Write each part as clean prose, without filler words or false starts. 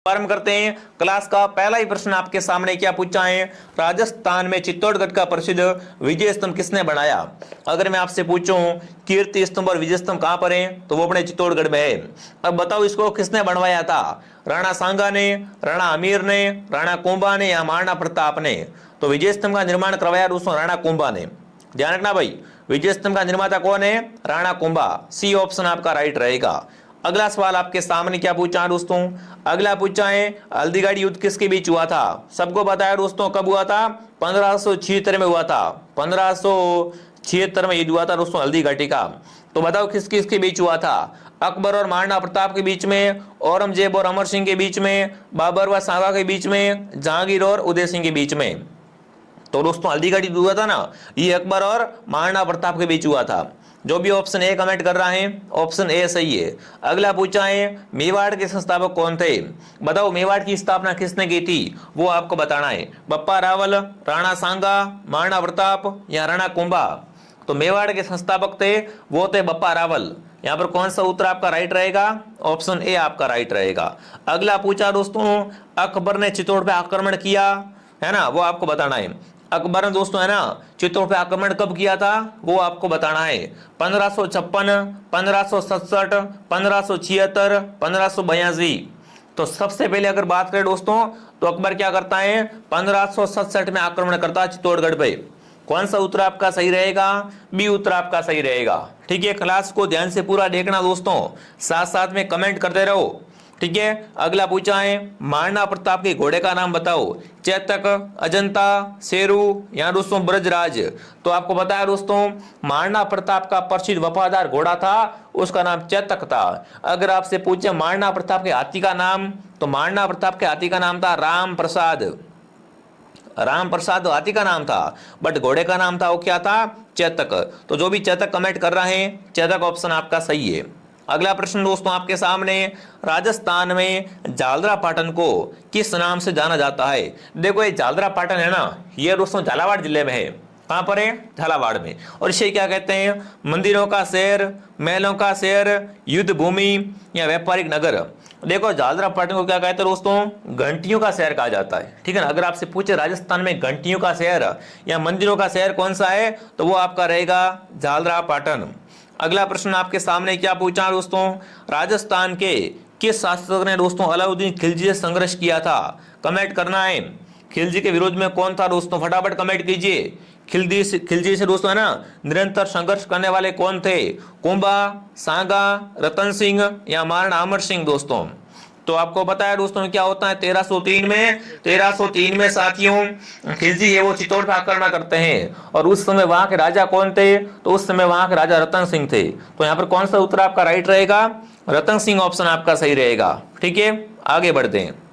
प्रारंभ करते हैं। क्लास का पहला ही प्रश्न आपके सामने क्या पूछा है, राजस्थान में चित्तौड़गढ़ का प्रसिद्ध विजय स्तंभ किसने बनाया। अगर मैं आपसे पूछूं कीर्ति स्तंभ और विजय स्तंभ कहां पर है, तो वो अपने चित्तौड़गढ़ में है। अब बताओ इसको किसने बनवाया था, राणा सांगा ने, राणा अमीर ने, राणा कुंभा ने या महाराणा प्रताप ने। तो विजय स्तंभ का निर्माण करवाया दोस्तों राणा कुंभा ने। ध्यान रखना भाई, विजय स्तंभ का निर्माता कौन है, राणा कुंभा। सी ऑप्शन आपका राइट रहेगा। अगला सवाल आपके सामने क्या पूछा है दोस्तों, अगला पूछा है हल्दीघाटी युद्ध किसके बीच हुआ था। सबको बताया दोस्तों कब हुआ था, 1576 में हुआ था। 1576 में युद्ध हुआ था दोस्तों हल्दीघाटी का। तो बताओ किस किस के बीच हुआ था, अकबर और महाराणा प्रताप के बीच में, औरंगजेब और अमर सिंह के बीच में, बाबर व सांगा के बीच में, जहांगीर और उदय सिंह के बीच में। तो दोस्तों हल्दीघाटी हुआ था ना, ये अकबर और महाराणा प्रताप के बीच हुआ था। जो भी ऑप्शन ए कमेंट कर रहा है ऑप्शन ए सही है। अगला पूछा है मेवाड़ के संस्थापक कौन थे। बताओ मेवाड़ की स्थापना किसने की थी, वो आपको बताना है। बप्पा रावल, राणा सांगा, महाराणा प्रताप या राणा कुंभा। तो मेवाड़ के संस्थापक थे वो थे बप्पा रावल। यहाँ पर कौन सा उत्तर आपका राइट रहेगा, ऑप्शन ए आपका राइट रहेगा। अगला पूछा दोस्तों अकबर ने चित्तौड़ पे आक्रमण किया है ना, वो आपको बताना है। अकबर ने दोस्तों है ना चित्तौड़ पे आक्रमण कब किया था, वो आपको बताना है। 1556, 1567, 1576, 1582। तो सबसे पहले अगर बात करें दोस्तों तो अकबर क्या करता है, 1567 में आक्रमण करता है चित्तौड़गढ़ पे। कौन सा उत्तर आपका सही रहेगा, बी उत्तर आपका सही रहेगा। ठीक है, क्लास को ध्यान से पूरा देखना दोस्तों, साथ साथ में कमेंट करते रहो। ठीक है, अगला पूछा है महाराणा प्रताप के घोड़े का नाम बताओ, चेतक, अजंता, शेरू या दोस्तों ब्रजराज। तो आपको बताया दोस्तों महाराणा प्रताप का प्रसिद्ध वफादार घोड़ा था, उसका नाम चेतक था। अगर आपसे पूछे महाराणा प्रताप के हाथी का नाम, तो महाराणा प्रताप के हाथी का नाम था राम प्रसाद। राम प्रसाद हाथी का नाम था, बट घोड़े का नाम था वो क्या था, चेतक। तो जो भी चेतक कमेंट कर रहे हैं चेतक ऑप्शन आपका सही है। अगला प्रश्न दोस्तों आपके सामने, राजस्थान में झालरा पाटन को किस नाम से जाना जाता है। देखो ये झालरा पाटन है ना, ये दोस्तों झालावाड़ जिले में है। कहां पर है, झालावाड़ में। और इसे क्या कहते हैं, मंदिरों का शहर, महलों का शहर, युद्ध भूमि या व्यापारिक नगर। देखो झालरा पाटन को क्या कहते हैं दोस्तों, घंटियों का शहर कहा जाता है। ठीक है ना, अगर आपसे पूछे राजस्थान में घंटियों का शहर या मंदिरों का शहर कौन सा है, तो वो आपका रहेगा झालरा पाटन। अगला प्रश्न आपके सामने क्या पूछा दोस्तों, राजस्थान के किस शासक ने दोस्तों अलाउद्दीन खिलजी से संघर्ष किया था। कमेंट करना है, खिलजी के विरोध में कौन था दोस्तों, फटाफट कमेंट कीजिए। खिलजी से दोस्तों है ना निरंतर संघर्ष करने वाले कौन थे, कुंभा, सांगा, रतन सिंह या महाराणा अमर सिंह दोस्तों। तो आपको पता है दोस्तों क्या होता है, 1303 में साथियों खिलजी है वो चित्तौड़ पर आक्रमण करते हैं। और उस समय वहां के राजा कौन थे, तो उस समय वहां के राजा रतन सिंह थे। तो यहाँ पर कौन सा उत्तर आपका राइट रहेगा, रतन सिंह ऑप्शन आपका सही रहेगा। ठीक है, आगे बढ़ते हैं।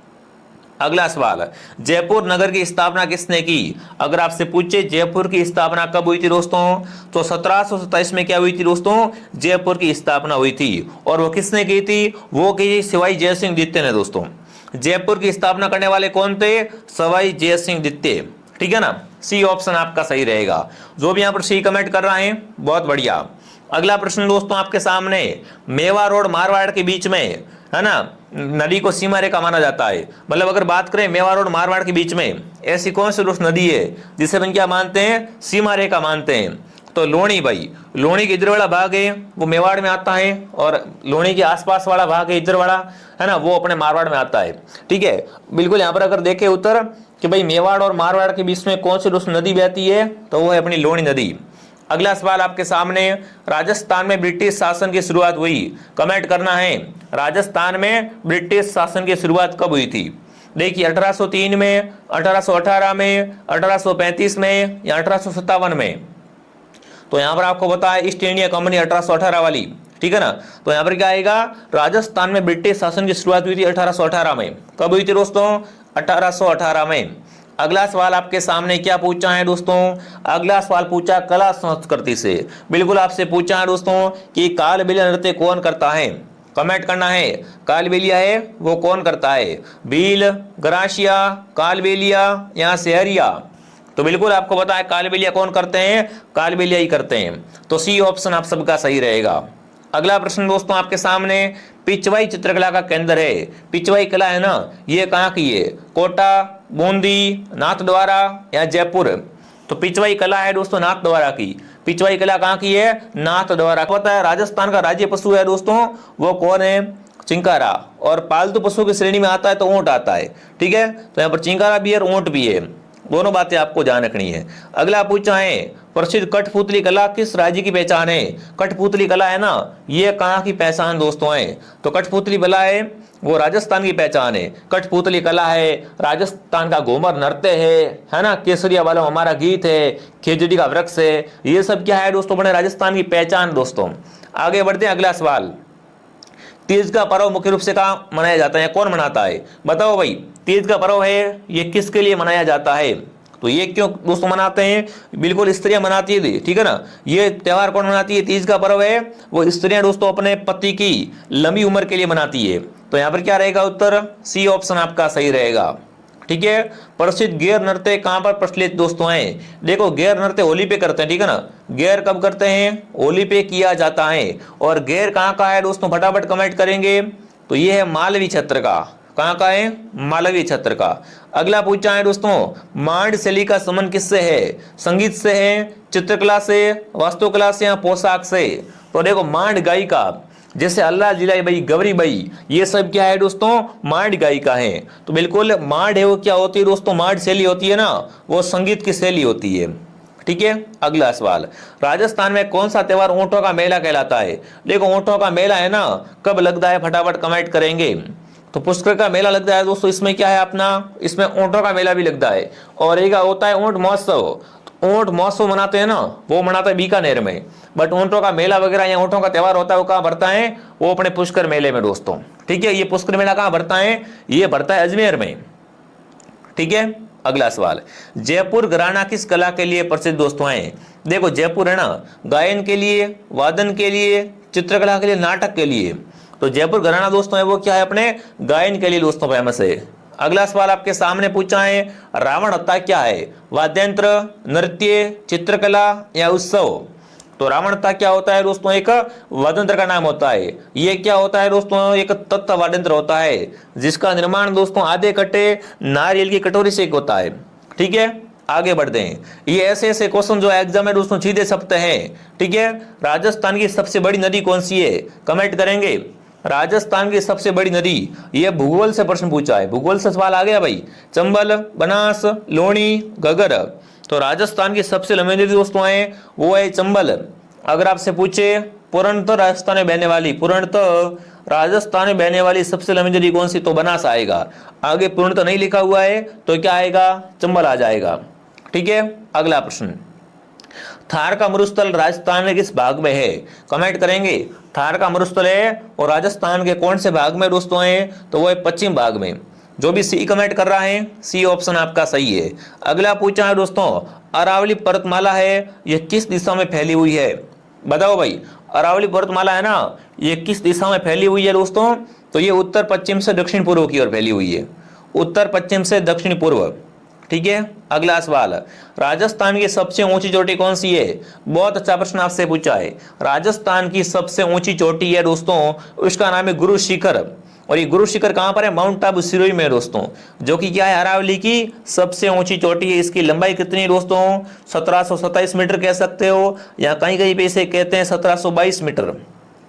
अगला सवाल, जयपुर नगर की स्थापना किसने की। अगर आपसे पूछे जयपुर की स्थापना कब हुई थी दोस्तों, तो 1727 में क्या हुई थी दोस्तों, जयपुर की स्थापना हुई थी। और वो किसने की थी, वो की सवाई जय सिंह द्वितीय ने दोस्तों। जयपुर की स्थापना करने वाले कौन थे, सवाई जय सिंह द्वितीय। ठीक है ना, सी ऑप्शन आपका सही रहेगा। जो भी यहाँ पर सी कमेंट कर रहा है बहुत बढ़िया। अगला प्रश्न दोस्तों आपके सामने, मेवाड़ और मारवाड़ के बीच में है ना नदी को सीमा रेखा माना जाता है। मतलब अगर बात करें मेवाड़ और मारवाड़ के बीच में ऐसी कौन सी दोस्त नदी है जिसे हम क्या मानते हैं, सीमा रेखा मानते हैं। तो लोणी भाई, लोणी के इधर वाला भाग है वो मेवाड़ में आता है, और लोणी के आसपास वाला भाग है इधर वाला है ना, वो अपने मारवाड़ में आता है। ठीक है, बिल्कुल यहाँ पर अगर देखें उत्तर कि भाई मेवाड़ और मारवाड़ के बीच में कौन सी दोस्त नदी बहती है, तो वो है अपनी लोणी नदी। अगला सवाल आपके सामने, राजस्थान में ब्रिटिश शासन की शुरुआत हुई। कमेंट करना है, राजस्थान में ब्रिटिश शासन की शुरुआत कब हुई थी। देखिए 1803 में, 1818 में, 1835 में या 1857 में। तो यहां पर आपको पता है ईस्ट इंडिया कंपनी 1818 वाली। ठीक है ना, तो यहां पर क्या आएगा, राजस्थान में ब्रिटिश शासन की शुरुआत हुई थी 1818 में। कब हुई थी दोस्तों, 1818 में। अगला सवाल आपके सामने क्या पूछा है दोस्तों, अगला सवाल पूछा कला संस्कृति से। बिल्कुल आपसे पूछा है दोस्तों कि कालबेलिया नृत्य कौन करता है। कमेंट करना है, कालबेलिया है वो कौन करता है, भील, गरासिया, कालबेलिया या सहरिया। तो बिल्कुल आपको पता है कालबेलिया कौन करते हैं, कालबेलिया ही करते हैं। तो सी ऑप्शन आप सबका सही रहेगा। अगला प्रश्न दोस्तों आपके सामने, पिचवाई चित्रकला का केंद्र है। पिचवाई कला है ना, ये कहाँ की है? कोटा, बूंदी, नाथद्वारा या जयपुर? तो पिचवाई कला है दोस्तों नाथद्वारा की। पिचवाई कला कहाँ की है? नाथद्वारा। पता है राजस्थान का राज्य पशु है दोस्तों, वो कौन है? चिंकारा। और पालतू पशु की श्रेणी में आता है तो ऊंट आता है। ठीक है, तो यहाँ पर चिंकारा भी है और ऊंट भी है, दोनों बातें आपको ध्यान रखनी है। अगला पूछा है, प्रसिद्ध कठपुतली कला किस राज्य की पहचान है? कठपुतली कला है ना, ये कहाँ की पहचान दोस्तों है? तो कठपुतली कला है वो राजस्थान की पहचान है। कठपुतली कला है, राजस्थान का घूमर नृत्य है ना, केसरिया वाला हमारा गीत है, खेजड़ी का वृक्ष है, ये सब क्या है दोस्तों? बड़े राजस्थान की पहचान दोस्तों। आगे बढ़ते हैं, अगला सवाल, तीज का पर्व मुख्य रूप से कहाँ मनाया जाता है? कौन मनाता है? बताओ भाई, तीज का पर्व है ये किसके लिए मनाया जाता है? तो ये क्यों दोस्तों मनाते हैं? बिल्कुल स्त्रियां मनाती है, ठीक है ना। ये त्योहार कौन मनाती है? तीज का पर्व है वो स्त्रियां दोस्तों अपने पति की लंबी उम्र के लिए मनाती है। तो यहाँ पर क्या रहेगा उत्तर? सी ऑप्शन आपका सही रहेगा। ठीक है, प्रसिद्ध गेर नृत्य कहां पर प्रचलित दोस्तों है? देखो गेर नृत्य होली पे करते हैं, ठीक है ना। गेर कब करते हैं? होली पे किया जाता है। और गेर कहां का है दोस्तों? फटाफट कमेंट करेंगे। तो ये है मालवी क्षेत्र का। कहां का है? मालवी क्षेत्र का। अगला पूछा है दोस्तों, मांड शैली का संबंध किससे है? संगीत से है, चित्रकला से, वास्तुकला से या पोशाक से? तो देखो मांड गायिका जैसे अल्लाह जिलाई बाई, गौरी बाई, ये सब क्या है दोस्तों? मांड गायिका है। तो बिल्कुल मांड है वो क्या होती है दोस्तों? मांड शैली होती है ना, वो संगीत की शैली होती है। ठीक है, अगला सवाल, राजस्थान में कौन सा त्योहार ऊंटों का मेला कहलाता है? देखो ऊंटों का मेला है ना, कब लगता है? फटाफट कमेंट करेंगे। तो पुष्कर का मेला लगता है दोस्तों, इसमें क्या है अपना? इसमें ऊंटों का मेला भी लगता है। और एक होता है ऊंट महोत्सव। ऊंट महोत्सव मनाते हैं ना, वो मनाते हैं बीकानेर में। बट ऊंटों का मेला वगैरह या ऊंटों का त्योहार होता है वो कहाँ भरता है? वो अपने पुष्कर मेले में दोस्तों। ठीक है, ये पुष्कर मेला कहाँ भरता है? ये भरता है अजमेर में। ठीक है, अगला सवाल, जयपुर घराना किस कला के लिए प्रसिद्ध दोस्तों है? देखो जयपुर है ना, गायन के लिए, वादन के लिए, चित्रकला के लिए, नाटक के लिए। तो जयपुर घराना दोस्तों है वो क्या है? अपने गायन के लिए दोस्तों फेमस है। अगला सवाल आपके सामने पूछा है, रावण हत्या क्या है? वाद्यंत्र, नृत्य, चित्रकला या उत्सव? तो रावण हत्या क्या होता है दोस्तों? एक वाद्यंत्र का नाम होता है। ये क्या होता है दोस्तों? एक तत्व वाद्यंत्र होता है जिसका निर्माण दोस्तों आधे कटे नारियल की कटोरी से होता है। ठीक है, आगे बढ़ते हैं। ये ऐसे ऐसे क्वेश्चन जो एग्जाम में दोस्तों सीधे छपते हैं। ठीक है, राजस्थान की सबसे बड़ी नदी कौन सी है? कमेंट करेंगे। राजस्थान की सबसे बड़ी नदी, ये भूगोल से प्रश्न पूछा है, भूगोल से सवाल आ गया भाई। चंबल, बनास, लोणी, घग्गर। तो राजस्थान की सबसे लंबी नदी दोस्तों है वो है चंबल। अगर आपसे पूछे पूर्णतः राजस्थान में बहने वाली, पूर्णतः राजस्थान में बहने वाली सबसे लंबी नदी कौन सी? तो बनास आएगा। आगे पूर्णतः नहीं लिखा हुआ है तो क्या आएगा? चंबल आ जाएगा। ठीक है, अगला प्रश्न, थार का मरुस्थल राजस्थान के किस भाग में है? कमेंट करेंगे। थार का मरुस्थल है और राजस्थान के कौन से भाग में दोस्तों है? तो वो है पश्चिम भाग में। जो भी सी कमेंट कर रहा है, सी ऑप्शन आपका सही है। अगला पूछा है दोस्तों, अरावली पर्वतमाला है ये किस दिशा में फैली हुई है? बताओ भाई, अरावली पर्वतमाला है ना, ये किस दिशा में फैली हुई है दोस्तों? तो ये उत्तर पश्चिम से दक्षिण पूर्व की ओर फैली हुई है। उत्तर पश्चिम से दक्षिण पूर्व। ठीक है, अगला सवाल, राजस्थान की सबसे ऊंची चोटी कौन सी है? बहुत अच्छा प्रश्न आपसे पूछा है। राजस्थान की सबसे ऊंची चोटी है दोस्तों, उसका नाम है गुरु शिखर। और ये गुरु शिखर कहां पर है? माउंट आबू सिरोही में दोस्तों, जो कि क्या है? अरावली की सबसे ऊंची चोटी है। इसकी लंबाई कितनी है दोस्तों? 1727 मीटर कह सकते हो, या कहीं कहीं पे इसे कहते हैं 1722 मीटर।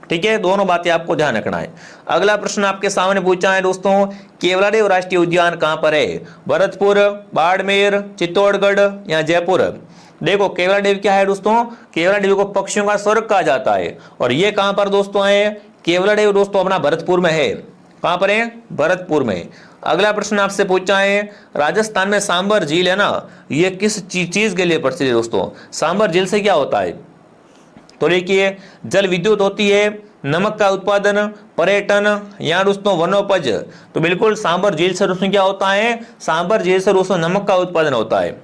ठीक है, दोनों बातें आपको ध्यान रखना है। अगला प्रश्न आपके सामने पूछा है दोस्तों, केवलादेव राष्ट्रीय उद्यान कहां पर है? भरतपुर, बाड़मेर, चित्तौड़गढ़ या जयपुर? देखो केवलादेव क्या है दोस्तों? केवलादेव को पक्षियों का स्वर्ग कहा जाता है। और ये कहां पर दोस्तों है? केवलादेव दोस्तों अपना भरतपुर में है। कहां पर है? भरतपुर में। अगला प्रश्न आपसे पूछा है, राजस्थान में सांबर झील है ना, ये किस चीज के लिए प्रसिद्ध है दोस्तों? सांबर झील से क्या होता है? तो देखिए, जल विद्युत होती है, नमक का उत्पादन, पर्यटन या दोस्तों वनोपज। तो बिल्कुल सांबर झील से दोस्तों क्या होता है? सांबर झील से दोस्तों नमक का उत्पादन होता है।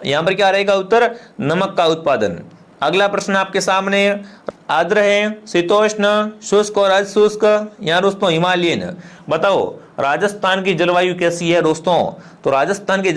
यहां पर क्या रहेगा उत्तर? नमक का उत्पादन। अगला प्रश्न आपके सामने, आर्द्र है, शीतोष्ण, शुष्क और अशुष्क या दोस्तों हिमालयन? बताओ राजस्थान की जलवायु कैसी है दोस्तों? तो राजस्थान की